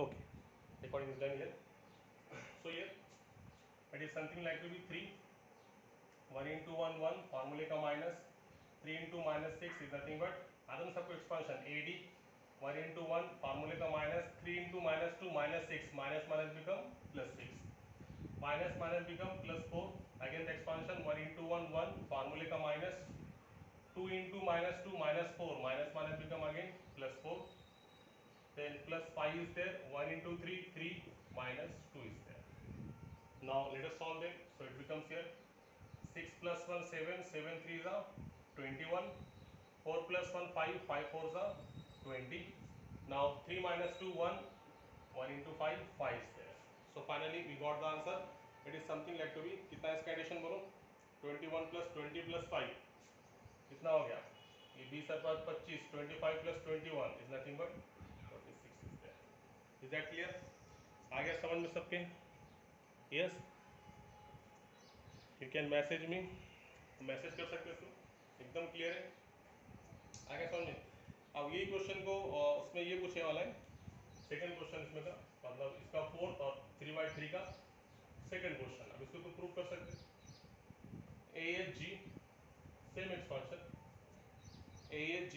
Okay, recording is done here. So here it is something like to be 3, 1 into 1 1 formula का minus 3 into minus 6 is nothing but आदम सबको expansion AD 1 into 1 formula का minus 3 into minus 2 minus 6 minus minus become plus 6 minus minus become plus 4 again the expansion 1 into 1 1 formula का minus 2 into minus 2 minus 4 minus minus become again plus 4 then plus 5 is there 1 into 3 3 minus 2 is there. Now let us solve them. So it becomes here 6 plus 1 7 7 3 is 21 4 plus 1 5 5 4 is 20. Now 3 minus 2 1 1 into 5 5 is there. So finally we got the answer. It is something like to be कितना इसका addition बोलो 21 plus 20 plus 5 कितना हो गया ये 20 और 25 25 plus 21 is nothing but 46 is there. Is that clear? आ गया समझ में सबके? Yes. You can message me. Message कर सकते हो एकदम क्लियर है आ गया समझ में. अब ये क्वेश्चन को उसमें ये पूछने वाला है सेकंड क्वेश्चन इसमें का मतलब इसका 4 और 3/3 का सेकंड क्वेश्चन. अब इसको तो प्रूव कर सकते हैं AHG same expansion AHG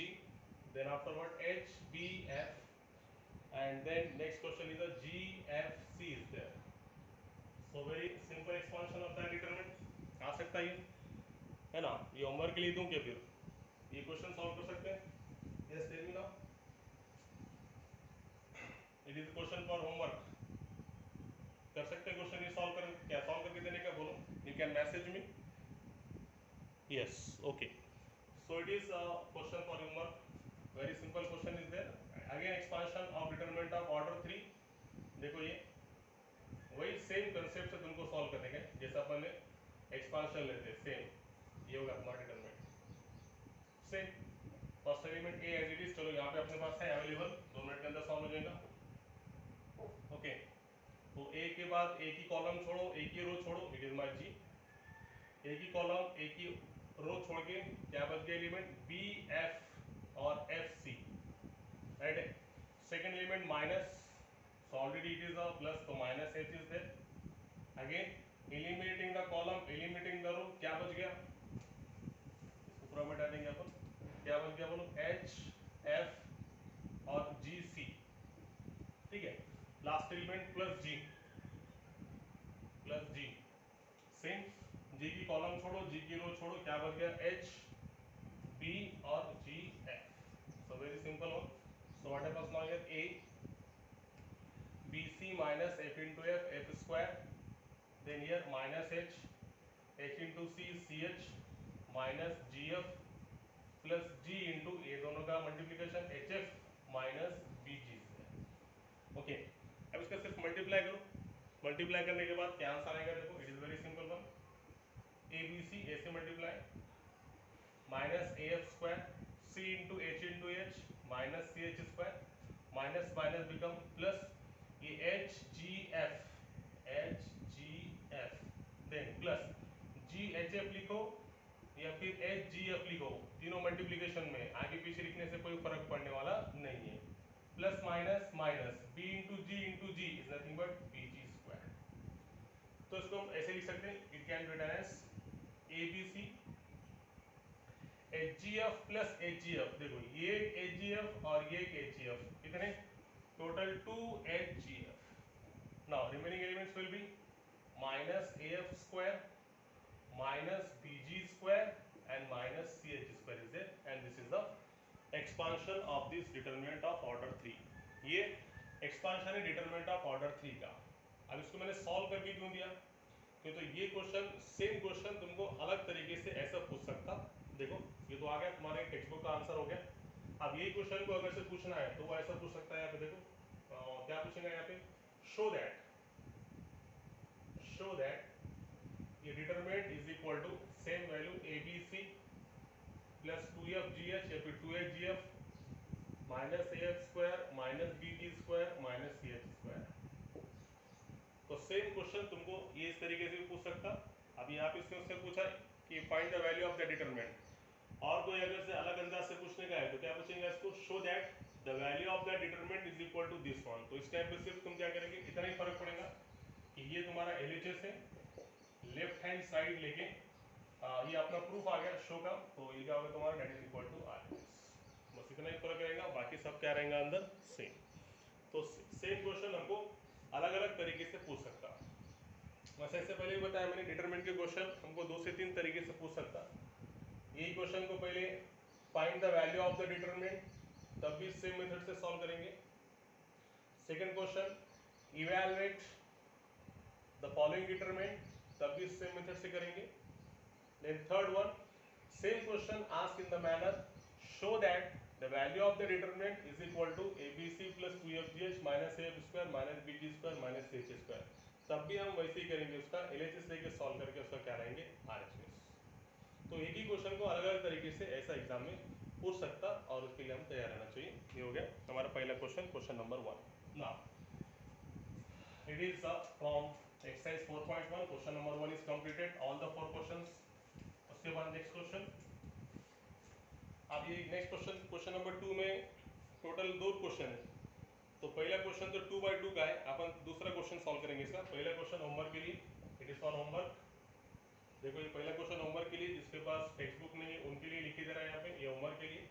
then afterward HBF and then next question is a GFC is there. So very simple expansion of that determinant आ सकता है ना. ये होमवर्क के लिए दूं क्या फिर ये क्वेश्चन सॉल्व कर सकते हैं. Yes tell me now it is question for homework कर सकते हैं क्वेश्चन ये सॉल्व कर क्या सॉल्व करके देने का बोलो. You can message me. Yes okay. So it is a question for homework. Very simple question is there. Again expansion of determinant of order 3. देखो ये वही सेम कंसेप्ट से तुमको सॉल्व करने का जैसा अपन एक्सपांशन लेते सेम ये होगा तुम्हारा determinant same first element A as it is. चलो यहाँ पे अपने पास है अवेलेबल 2 मिनट के अंदर सॉल्व हो जाएगा. ओके तो ए के बाद ए की कॉलम छोड़ो ए की रो छोड़ो इट इज माय जी. ए की कॉलम ए की रो छोड़ के क्या बच गया एलिमेंट बी एफ और F C right. Second element minus so already it is a plus so minus h is there again eliminating the column eliminating the row क्या बच गया इसको पूरा मिटा देंगे अपन क्या बच गया बोलो h f और g c. ठीक है last element plus g same g की कॉलम छोड़ो g की रो छोड़ो क्या बच गया h b और g f. so very simple one. so what happens now here a BC minus F into F, F square. Then here minus H, H into C, CH minus GF plus G into ये दोनों का multiplication HF minus BG से. Okay अब इसका सिर्फ multiply करो. Multiply करने के बाद क्या आंसर आएगा देखो it is very simple one. ABC A से multiply minus AF square C into H minus CH square minus minus become plus ये HGF देन प्लस GHF लिखो या फिर HGF लिखो तीनों मल्टीप्लिकेशन में आगे पीछे लिखने से कोई फर्क पड़ने वाला नहीं है. Plus minus minus B into G is nothing but BG square. तो इसको हम ऐसे लिख सकते हैं it can be written as ABC HGF plus HGF. देखो ये HGF और ये HGF कितने total 2 HGF. now remaining elements will be minus AF square minus BG square and minus CH square is there and this is the expansion of this determinant of order 3. ये expansion है determinant of order 3 का. अब इसको मैंने solve करके क्यों दिया क्योंकि तो ये क्वेश्चन सेम क्वेश्चन तुमको अलग तरीके से ऐसा पूछ सकता. देखो ये तो आ गया तुम्हारे टेक्स्ट बुक का आंसर हो गया. अब ये क्वेश्चन को अगर से पूछना है तो वो ऐसा पूछ सकता है. यहाँ पे देखो क्या पूछेगा यहाँ पे show that ये determinant is equal to same value ABC plus 2FGH या फिर 2HGF minus AF square minus BG square minus CH square. तो सेम क्वेश्चन तुमको ये इस तरीके से भी पूछ सकता. अभी यहाँ पे उससे पूछा कि find the value of the determinant और कोई अगर से अलग अंदाज से पूछने का है तो क्या पूछेंगे इसको show that the value of the determinant is equal to this one. तो इस टाइम पे सिर्फ तुम क्या करेंगे, इतना ही फर्क पड़ेगा कि ये तुम्हारा LHS है, लेफ्ट हैंड साइड लेके ये अपना प्रूफ आ गया शो का, तो ये क्या होगा तुम्हारा det is equal to RHS। बस इतना ही फर्क रहेगा, बाकी सब क्या रहेगा अंदर सेम। तो सेम क्वेश्चन हमको अलग अलग तरीके से पूछ सकता है। वैसे इससे पहले भी बताया मैंने, डिटरमिनेंट के क्वेश्चन हमको 2 से 3 तरीके से पूछ सकता है। यही क्वेश्चन को पहले find the value of the determinant, तब भी सेम मेथड से सॉल्व करेंगे। Second question evaluate the following determinant, तब भी सेम मेथड से करेंगे। Then third one, same question asked in the manner, show that the value of the determinant is equal to ABC plus 2FGH minus AF square minus BG square minus CH square। तब भी हम वैसे ही करेंगे, उसका LHS लेके solve करके उसका क्या रहेंगे RHS। तो एक ही क्वेश्चन को अलग अलग तरीके से ऐसा एग्जाम में पूछ सकता, और उसके लिए हम तैयार रहना चाहिए। ये हो गया हमारा पहला question, question number 1। Now it is from exercise 4.1, question number 1 is completed, all the 4 questions. उसके बाद नेक्स्ट क्वेश्चन, अब ये नेक्स्ट क्वेश्चन, क्वेश्चन नंबर 2 में टोटल 2 क्वेश्चन है। तो पहला क्वेश्चन तो 2 by 2 का है, अपन दूसरा क्वेश्चन सॉल्व करेंगे इसका। पहला क्वेश्चन होमवर्क के लिए, इट इज फॉर होमवर्क। देखो ये पहला क्वेश्चन होमवर्क के लिए, जिसके पास टेक्स्ट बुक नहीं है उनके लिए लिख के दे रहा है यहाँ पे, ये होमवर्क के लिए।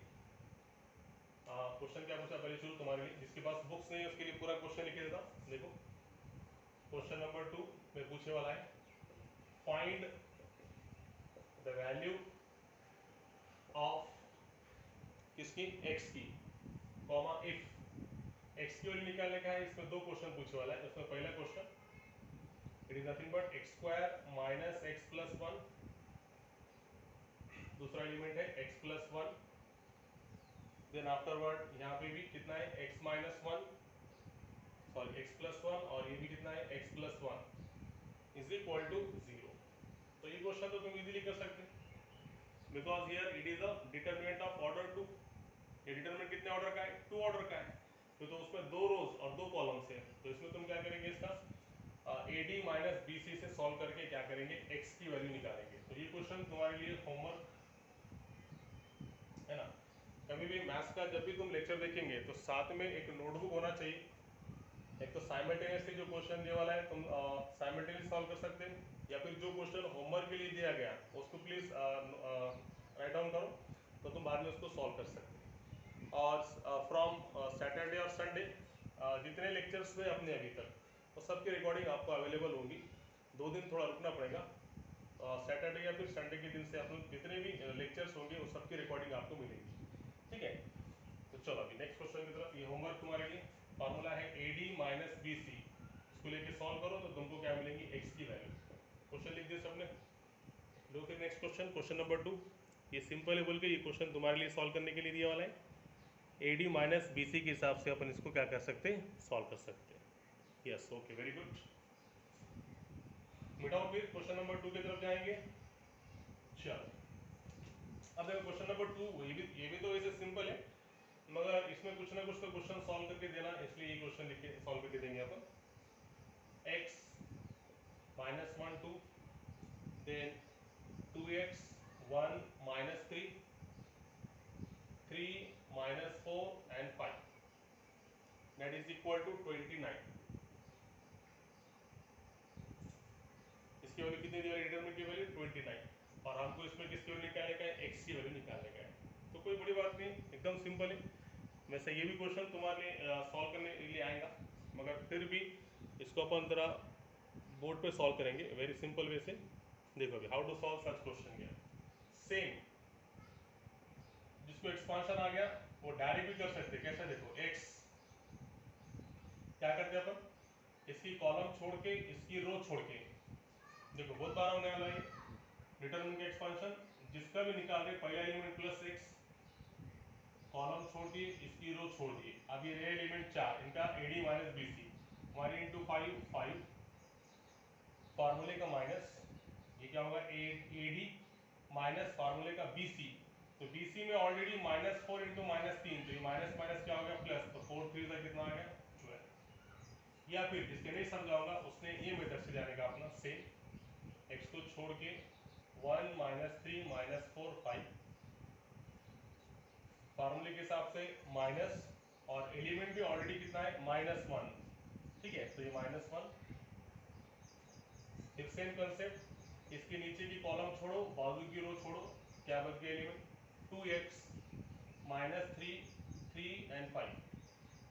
क्वेश्चन क्या पूछा पहले शुरू तुम्हारे लिए, जिसके पास बुक्स नहीं है उसके लिए पूरा क्वेश्चन लिख के देता। देखो क्वेश्चन नंबर 2 में पूछने वाला है, फाइंड द वैल्यू ऑफ किसकी, x की, कॉमा इफ x की वैल्यू निकालने का है। इसमें 2 क्वेश्चन पूछने वाला है। उसमें पहला question, it is nothing but x square minus x plus 1, दूसरा एलिमेंट है x प्लस 1, देन आफ्टरवर्ड यहाँ पे भी कितना है x minus 1, sorry x plus 1, और ये भी कितना है x plus 1 is equal to 0। तो ये क्वेश्चन तो तुम इजीली कर सकते, because here it is a determinant of order 2। ये डिटरमिनेंट कितने ऑर्डर का है, 2 ऑर्डर का है, तो उसमें 2 रोज और 2 कॉलम्स है। तो इसमें तुम क्या करेंगे, इसका AD माइनस BC से सॉल्व करके क्या करेंगे, x की वैल्यू निकालेंगे। तो ये क्वेश्चन तुम्हारे लिए होमवर्क है ना। कभी भी मैथ्स का जब भी तुम लेक्चर देखेंगे तो साथ में एक नोटबुक होना चाहिए। एक तो साइमल्टेनियसली जो क्वेश्चन ये वाला है तुम साइमल्टेनियसली सॉल्व कर सकते हैं, या फिर जो क्वेश्चन होमवर्क के लिए दिया गया उसको प्लीज राइट डाउन करो, तो तुम बाद में उसको सॉल्व कर सकते हैं। और फ्रॉम सैटरडे और संडे जितने लेक्चर्स हुए अपने अभी तक, तो सबकी रिकॉर्डिंग आपको अवेलेबल होगी। 2 दिन थोड़ा रुकना पड़ेगा, सैटरडे या फिर संडे के दिन से अपन जितने भी लेक्चर्स होंगे वो सबकी रिकॉर्डिंग आपको मिलेगी, ठीक है। तो चलो अभी नेक्स्ट क्वेश्चन की तरफ। ये होमवर्क तुम्हारे लिए, फार्मूला है AD माइनस BC, इसको लेके सॉल्व करो तो तुमको क्या मिलेंगी, x की वैल्यू। क्वेश्चन लिख दिया सबने, लो फिर नेक्स्ट क्वेश्चन, क्वेश्चन नंबर 2। ये सिंपल है बोल के ये क्वेश्चन तुम्हारे लिए सॉल्व करने के लिए दिया वाला है। AD माइनस BC के हिसाब से अपन इसको क्या कर सकते हैं, सॉल्व कर सकते हैं। Yes, okay, very good. मिटाओ फिर क्वेश्चन नंबर 2 की तरफ जाएंगे। चलो अब देखो क्वेश्चन नंबर 2, ये भी तो वैसे सिंपल है, मगर इसमें कुछ ना कुछ तो क्वेश्चन सॉल्व करके देना, इसलिए ये क्वेश्चन लिख के सॉल्व करके देंगे अपन। x minus 1 2, then 2x 1 minus 3, 3 minus 4 and 5, that is equal to 29। इसकी वैल्यू कितनी दी है, डिटरमिनेंट की वैल्यू 29, और हमको इसमें किसकी वैल्यू निकालने का है, x की वैल्यू निकालने का है। तो कोई बड़ी बात नहीं, एकदम सिंपल है। वैसे ये भी क्वेश्चन तुम्हारे लिए सॉल्व करने के लिए आएगा, मगर फिर भी इसको अपन जरा बोर्ड पे सॉल्व करेंगे वेरी सिंपल वे से। देखो अभी how to solve such question here. Same जिसको एक्सपांशन आ गया वो डायरेक्ट भी कर सकते हैं। कैसे, देखो x क्या करते हैं अपन, इसकी कॉलम छोड़ के इसकी रो छोड़ के, देखो बहुत बार होने वाला है डिटरमिनेंट का एक्सपांशन, जिसका भी निकाल रहे पहला एलिमेंट प्लस x, कॉलम छोड़ दिए इसकी रो छोड़ दिए। अब ये रहे एलिमेंट 4, इनका AD माइनस BC, 1 इंटू 5 5, फार्मूले का माइनस, ये क्या होगा AD माइनस फार्मूले का BC, तो BC में ऑलरेडी -4 इंटू -3, तो ये माइनस माइनस क्या हो गया प्लस, तो 4 3 से कितना आ गया 12। या फिर जिसके नहीं समझाऊंगा उसने ये मेथड से जाने का अपना सेम, x को छोड़ के 1 -3 -4 5, फार्मूले के हिसाब से माइनस और एलिमेंट भी ऑलरेडी कितना है -1, ठीक है, तो ये -1। फिर सेम कंसेप्ट, इसके नीचे की कॉलम छोड़ो, बाजू की रो छोड़ो, क्या बच गया element 2x -3 3 and 5,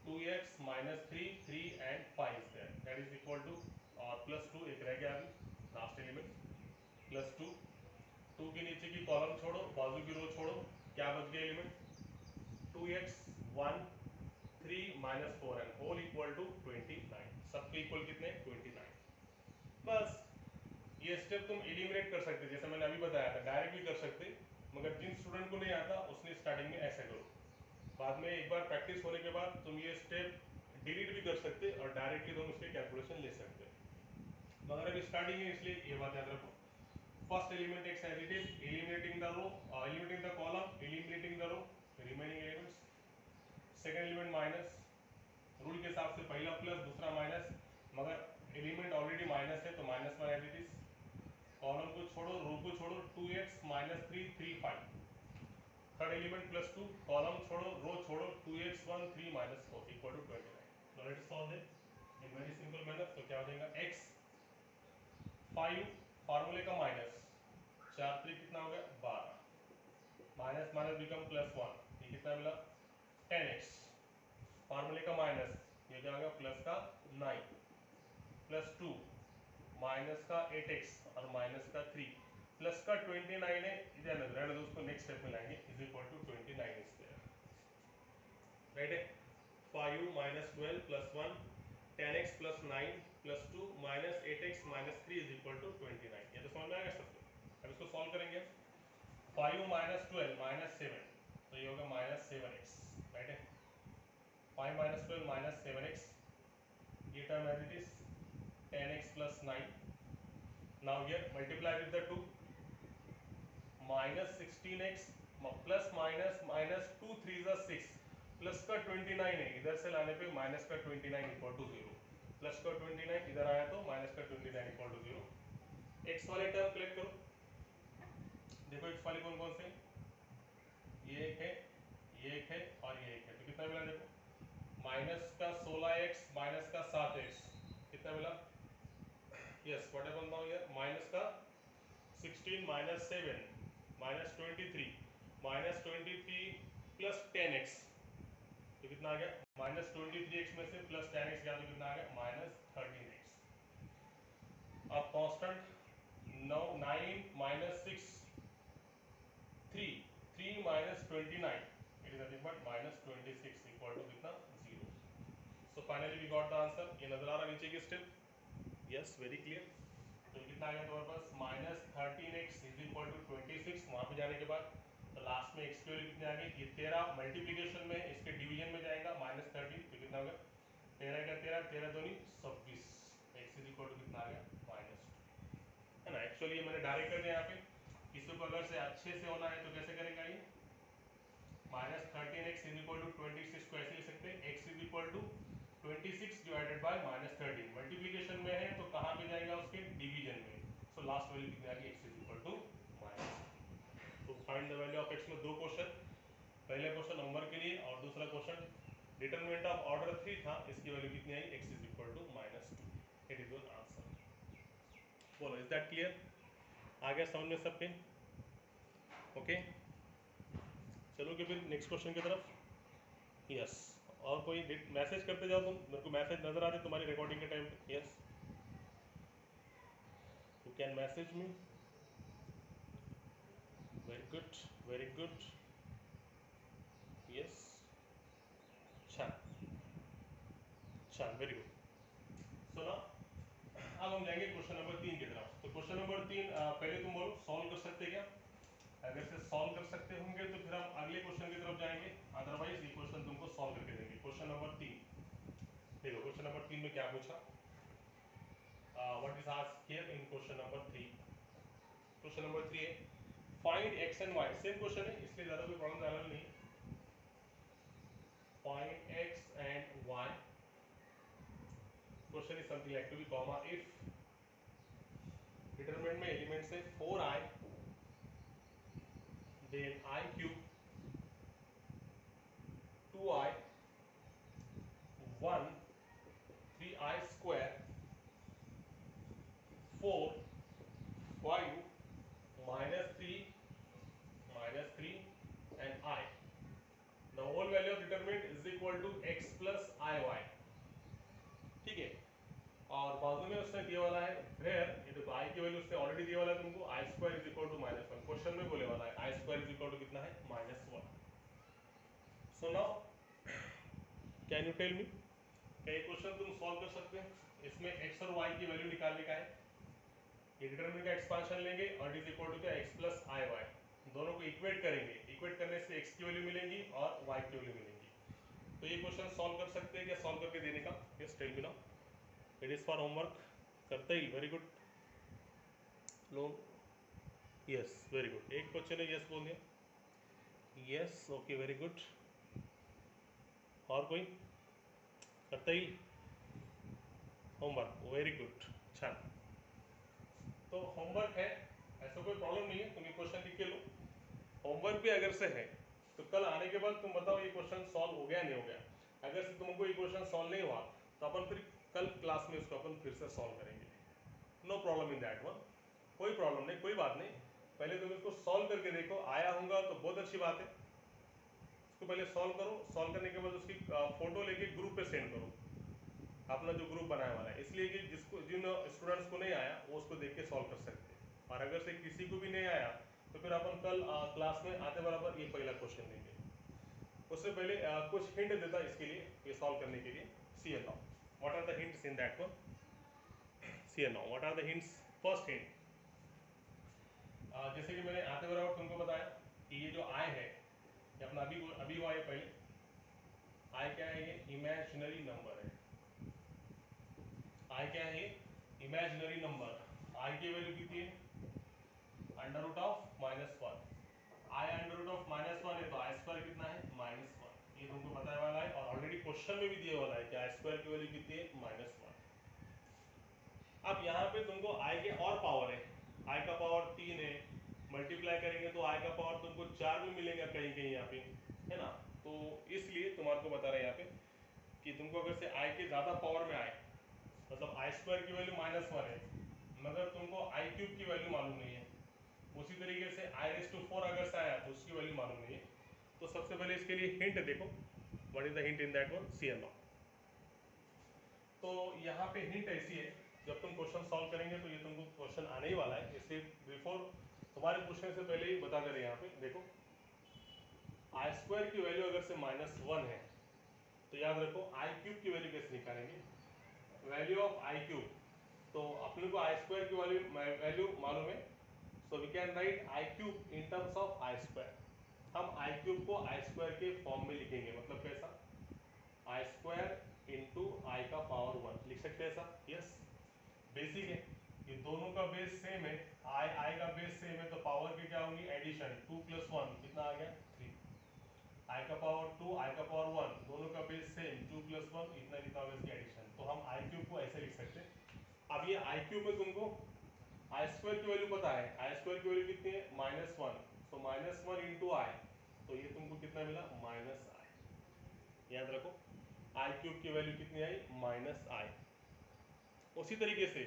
2x -3 3 and 5 is there, that is equal to और +2 एक रह गया अभी लास्ट एलिमेंट +2, 2 के नीचे की कॉलम छोड़ो, बाजू की रो छोड़ो, क्या बच गया element 2x 1 3 -4 and whole equal to 29, सबके इक्वल कितने 29। बस ये स्टेप तुम एलिमिनेट कर सकते, जैसे मैंने अभी बताया था डायरेक्ट भी कर सकते, मगर जिन स्टूडेंट को नहीं आता उसने स्टार्टिंग में ऐसे करो, बाद में एक बार प्रैक्टिस होने के बाद तुम ये स्टेप डिलीट भी कर सकते और डायरेक्टली तुम इसके कैलकुलेशन ले सकते, मगर अभी स्टार्टिंग है इसलिए ये बात याद रखो। First element x as it is, eliminating the row, eliminating the column, eliminating the row, remaining elements. Second element minus, rule के हिसाब से पहला प्लस दूसरा माइनस, मगर एलिमेंट ऑलरेडी माइनस है तो -1 एज इट इज। कॉलम को छोड़ो, रो को छोड़ो, 2x -3 3 5। थर्ड एलिमेंट +2, कॉलम छोड़ो, रो छोड़ो, 2x 1 3 -4 equal to 29। Now let's solve it in very simple manner. तो क्या हो जाएगा x 5 फार्मूले का माइनस 4 3 कितना हो गया 12, माइनस माइनस बिकम +1, ये कितना मिला 10x, फार्मूले का माइनस ये क्या हो गया प्लस का 9, +2 माइनस का 8x और माइनस का 3, प्लस का 29 है, इधर रहने दो उसको, नेक्स्ट स्टेप में लाएंगे, is equal to 29 is there, right है। 5 -12 +1 10x +9 +2 -8x -3 is equal to 29, ये तो समझ में आएगा सबको। अब इसको सॉल्व करेंगे, 5 -12 -7, तो ये होगा -7x, राइट है। 5 -12 -7x, ये term as it is 10x +9, now here multiply with the 2, -16x plus minus minus 2 3 जा 6, प्लस का 29 है, इधर से लाने पे माइनस का 29 इक्वल टू 0, प्लस का 29 इधर आया तो माइनस का 29 इक्वल टू 0। एक्स वाले टर्म कलेक्ट करो, देखो एक्स वाले कौन कौन से, ये एक है, ये एक है और ये एक है, तो कितना मिला देखो, माइनस का 16x माइनस का 7x, कितना मिला, yes what happened now here, minus का 16 -7 -23 -23 प्लस 10x, तो कितना आ गया -23x में से प्लस 10x गया तो कितना आ गया -13x। अब constant 9 -6 3 3 -29, it is nothing but -26 equal to कितना 0। So finally we got the answer, ये नजर आ रहा नीचे की स्टेप, यस वेरी क्लियर। तो कितना आ गया तुम्हारे पास -13x इज इक्वल टू 26, वहाँ पे जाने के बाद तो लास्ट में x की वैल्यू कितनी आ गई, ये 13 मल्टीप्लिकेशन में इसके डिवीजन में जाएगा -13, तो कितना होगा 13 का 13 13 दूनी 26, x इज इक्वल टू कितना आ गया -2, है ना। एक्चुअली ये मैंने डायरेक्ट कर दिया यहाँ पे, किसी को अगर से अच्छे से होना है तो कैसे करेंगे, ये -13x इज इक्वल टू 26 को ऐसे लिख सकते हैं, x is equal to 26 divided by -13, multiplication में है तो कहाँ पे जाएगा उसके डिवीजन में, सो लास्ट वैल्यू कितनी आ गई x इज इक्वल टू -2। तो find the value of x में दो क्वेश्चन, पहले क्वेश्चन नंबर के लिए और दूसरा क्वेश्चन डिटरमिनेंट ऑफ ऑर्डर 3 था, इसकी वैल्यू कितनी आई x is equal to -2, it is your answer. बोलो इज दैट क्लियर, आ गया समझ में सबके, ओके चलो कि फिर नेक्स्ट क्वेश्चन की तरफ, यस और कोई मैसेज करते जाओ तुम, मेरे को मैसेज नजर आ रहे तुम्हारी रिकॉर्डिंग के टाइम पे, yes you can message me, very good very good, yes अच्छा अच्छा वेरी गुड। सो ना अब हम जाएंगे क्वेश्चन नंबर 3 की तरफ। तो क्वेश्चन नंबर 3 पहले तुम बोलो सॉल्व कर सकते क्या, अगर से सॉल्व कर सकते होंगे तो फिर हम अगले क्वेश्चन की तरफ जाएंगे, अदरवाइज ये क्वेश्चन तुमको सॉल्व करके देंगे। क्वेश्चन नंबर 3 देखो, क्वेश्चन नंबर 3 में क्या पूछा, what is asked here in question number 3। Question number 3 है find x and y, same question है इसलिए ज्यादा कोई प्रॉब्लम ज्यादा नहीं, find x and y, question is something like to be comma if determinant में एलिमेंट से 4i then i cube 2i और बाजू में उसने दिया वाला है वेयर, ये देखो आई की वैल्यू उसने ऑलरेडी दिया वाला है तुमको, I square is equal to -1। Question में बोले वाला है I square is equal to कितना है, -1। So now can you tell me, क्या ये क्वेश्चन तुम सॉल्व कर सकते हैं? इसमें x और y की वैल्यू निकालने का है, ये डिटरमिनेंट का एक्सपांशन लेंगे और इज इक्वल टू क्या, x प्लस आई वाई, दोनों को इक्वेट करेंगे, इक्वेट करने से x की वैल्यू मिलेंगी और y की वैल्यू मिलेंगी। तो ये क्वेश्चन सॉल्व कर सकते हैं क्या, सॉल्व करके देने का? Yes tell me now, it is for homework. करते ही वेरी गुड लोग, यस वेरी गुड, एक क्वेश्चन है यस बोल दिया, यस ओके वेरी गुड। और कोई करते ही होमवर्क, वेरी गुड, अच्छा। तो होमवर्क है, ऐसा कोई प्रॉब्लम नहीं है, तुम ये क्वेश्चन लिख के लो। होमवर्क भी अगर से है तो कल आने के बाद तुम बताओ ये क्वेश्चन सॉल्व हो गया नहीं हो गया। अगर से तुमको ये क्वेश्चन सॉल्व नहीं हुआ तो अपन फिर कल क्लास में इसको अपन फिर से सॉल्व करेंगे, no problem in that one, कोई प्रॉब्लम नहीं, कोई बात नहीं। पहले तुम इसको सॉल्व करके देखो, आया होगा तो बहुत अच्छी बात है। इसको पहले सॉल्व करो, सॉल्व करने के बाद उसकी फोटो लेके ग्रुप पे सेंड करो, अपना जो ग्रुप बनाया वाला है, इसलिए कि जिसको जिन स्टूडेंट्स को नहीं आया वो उसको देख के सॉल्व कर सकते हैं। और अगर से किसी को भी नहीं आया तो फिर अपन कल क्लास में आते बराबर ये पहला क्वेश्चन देंगे। उससे पहले कुछ हिंट देता इसके लिए, ये सॉल्व करने के लिए। See and now what are the hints in that one, see and now what are the hints. First hint, जैसे कि मैंने आते बराबर तुमको बताया कि ये जो आई है ये अपना अभी हुआ है, पहले आई क्या है, ये इमेजिनरी नंबर है। आई क्या है, ये इमेजिनरी नंबर। आई की वैल्यू कितनी है, under root of -1। I under root of -1 है तो आई स्क्वायर कितना है, -1। ये तुमको बताने वाला है और ऑलरेडी क्वेश्चन में भी दिया वाला है कि आई स्क्वायर की वैल्यू कितनी है, -1। अब यहाँ पे तुमको आई के और पावर है, आई का पावर 3 है, मल्टीप्लाई करेंगे तो आई का पावर तुमको 4 भी मिलेगा कहीं कहीं यहाँ पे, है ना। तो इसलिए तुम्हारे को बता रहे हैं यहाँ पे कि तुमको अगर से आई के ज़्यादा पावर में आए, मतलब आई स्क्वायर की वैल्यू -1 है मगर तुमको आई क्यूब की वैल्यू मालूम नहीं है, उसी तरीके से i⁴ अगर से आया तो उसकी वैल्यू मालूम नहीं है। तो सबसे पहले इसके लिए हिंट देखो, what is the hint in that one, see and now. तो यहाँ पे हिंट ऐसी है, जब तुम क्वेश्चन सॉल्व करेंगे तो ये तुमको क्वेश्चन आने ही वाला है, इसलिए बिफोर तुम्हारे पूछने से पहले ही बता दे रहे हैं यहाँ पे देखो। आई स्क्वायर की वैल्यू अगर से -1 है तो याद रखो आई क्यूब की वैल्यू कैसे निकालेंगे, वैल्यू ऑफ आई क्यूब। तो अपने को आई स्क्वायर की वैल्यू मालूम है, so we can write i cube in terms of i square. हम आई क्यूब को आई स्क्वायर के फॉर्म में लिखेंगे, मतलब कैसा, आई स्क्वायर इंटू आई का पावर 1 लिख सकते हैं ऐसा, यस बेसिक है, ये दोनों का बेस सेम है, आई का बेस सेम है तो पावर की क्या होगी, एडिशन, 2 + 1 कितना आ गया, 3। आई का पावर 2 आई का पावर 1 दोनों का बेस सेम, 2 + 1 इतना कितना होगा इसकी एडिशन, तो हम आई क्यूब को ऐसे लिख सकते हैं। अब ये आई क्यूब में तुमको आई स्क्वायर की वैल्यू पता है, आई स्क्वायर की वैल्यू कितनी है, -1, तो -1 इंटू आई, तो ये तुमको कितना मिला, -i। याद रखो आई क्यूब की वैल्यू कितनी आई, -i। उसी तरीके से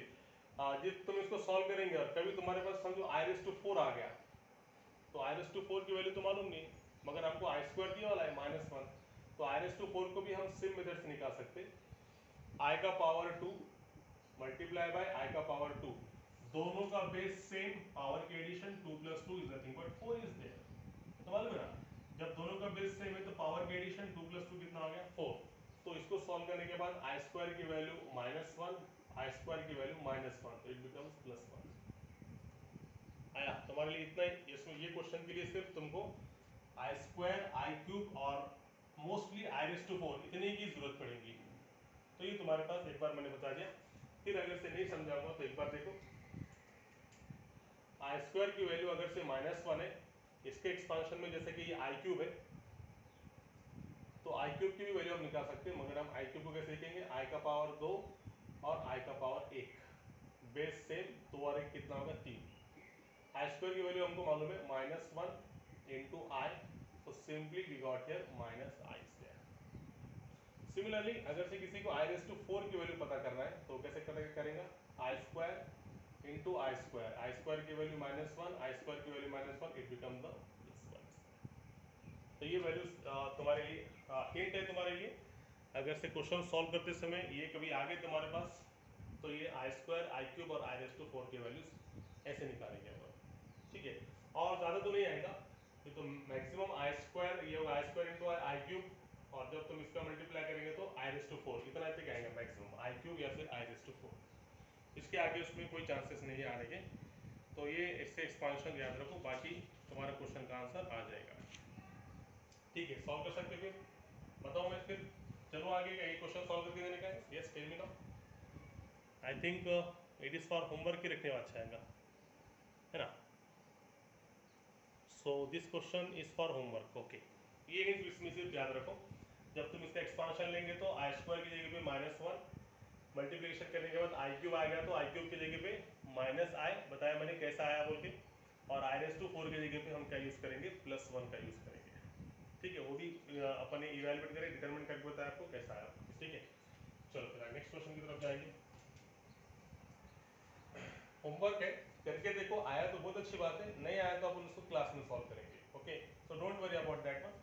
जब तुम इसको सॉल्व करेंगे और कभी तुम्हारे पास समझो i⁴ आ गया, तो i⁴ की वैल्यू तो मालूम नहीं मगर हमको आई स्क्वायर दिया वाला है -1, तो i⁴ को भी हम सेम मेथड से निकाल सकते, आई का पावर 2 मल्टीप्लाई बाय आई का पावर 2, दोनों का बेस सेम, पावर की addition 2 + 2 is nothing but 4 is there. तो मालूम है ना, जब दोनों का बेस सेम है तो पावर की एडिशन 2 + 2 कितना आ गया, 4। तो इसको सॉल्व करने के बाद आई स्क्वायर की वैल्यू -1, आई स्क्वायर की वैल्यू -1, तो इट बिकम्स +1। आया तुम्हारे लिए इतना ही, इसमें ये क्वेश्चन के लिए सिर्फ तुमको आई स्क्वायर, आई क्यूब और मोस्टली i⁴ इतने की जरूरत पड़ेगी। तो ये तुम्हारे पास एक बार मैंने बता दिया, फिर अगर से नहीं समझाऊंगा तो एक बार देखो, आई स्क्वायर की वैल्यू अगर से -1 है, इसके एक्सपांशन में जैसे कि ये आई क्यूब है तो आई क्यूब की भी वैल्यू हम निकाल सकते हैं, मगर हम आई क्यूब को कैसे लिखेंगे, आई का पावर 2 और आई का पावर 1, बेस सेम, 2 और 1 कितना होगा, 3। आई स्क्वायर की वैल्यू हमको मालूम है -1 इंटू आई, तो simply we got here -i²। Similarly अगर से किसी को i⁴ की वैल्यू पता करना है तो कैसे करेगा, आई स्क्वायर इंटू आई स्क्वायर, आई स्क्वायर की वैल्यू -1, आई स्क्वायर की वैल्यू -1, इट बिकम द +1। तो ये वैल्यू तुम्हारे लिए हिंट है, तुम्हारे लिए अगर से क्वेश्चन सॉल्व करते समय ये कभी आगे तुम्हारे पास तो ये आई स्क्वायर आई क्यूब और आई रेस टू 4 की वैल्यूज ऐसे निकालेंगे अपन, ठीक है। और ज़्यादा तो नहीं आएगा, ये तो मैक्सिमम आई स्क्वायर, ये होगा आई स्क्वायर इंटू आई क्यूब, और जब तुम इसका मल्टीप्लाई करेंगे तो आई रेस टू 4 इतना तक आएगा मैक्सिमम, आई क्यूब या फिर आई रेस टू 4, इसके आगे उसमें कोई चांसेस नहीं है आने के। तो ये इससे एक्सपांशन याद रखो, बाकी तुम्हारा क्वेश्चन का आंसर आ जाएगा, ठीक है। सॉल्व कर सकते फिर, बताओ मैं फिर चलो आगे का ये क्वेश्चन सॉल्व करके देने का है। Yes tell me now, I think it is for homework ही रखने में अच्छा आएगा, है ना। So this question is for homework, okay. ये इसमें सिर्फ याद रखो, जब तुम इसका एक्सपांशन लेंगे तो आई स्क्वायर की जगह पे -1, मल्टीप्लिकेशन करने के बाद आई क्यूब आएगा तो आई क्यूब की जगह पे -i, बताया मैंने कैसा आया बोल के, और आई रेस टू 4 की जगह पे हम क्या यूज़ करेंगे, +1 का यूज़ करेंगे, ठीक है। वो भी अपन ने इवेलुएट करें, डिटरमिन करके बताया आपको कैसा आया, ठीक है। चलो फिर नेक्स्ट क्वेश्चन की तरफ जाएंगे। होमवर्क है, करके देखो, आया तो बहुत अच्छी बात है, नहीं आया तो अपन उसको क्लास में सॉल्व करेंगे, okay. So don't worry about that one.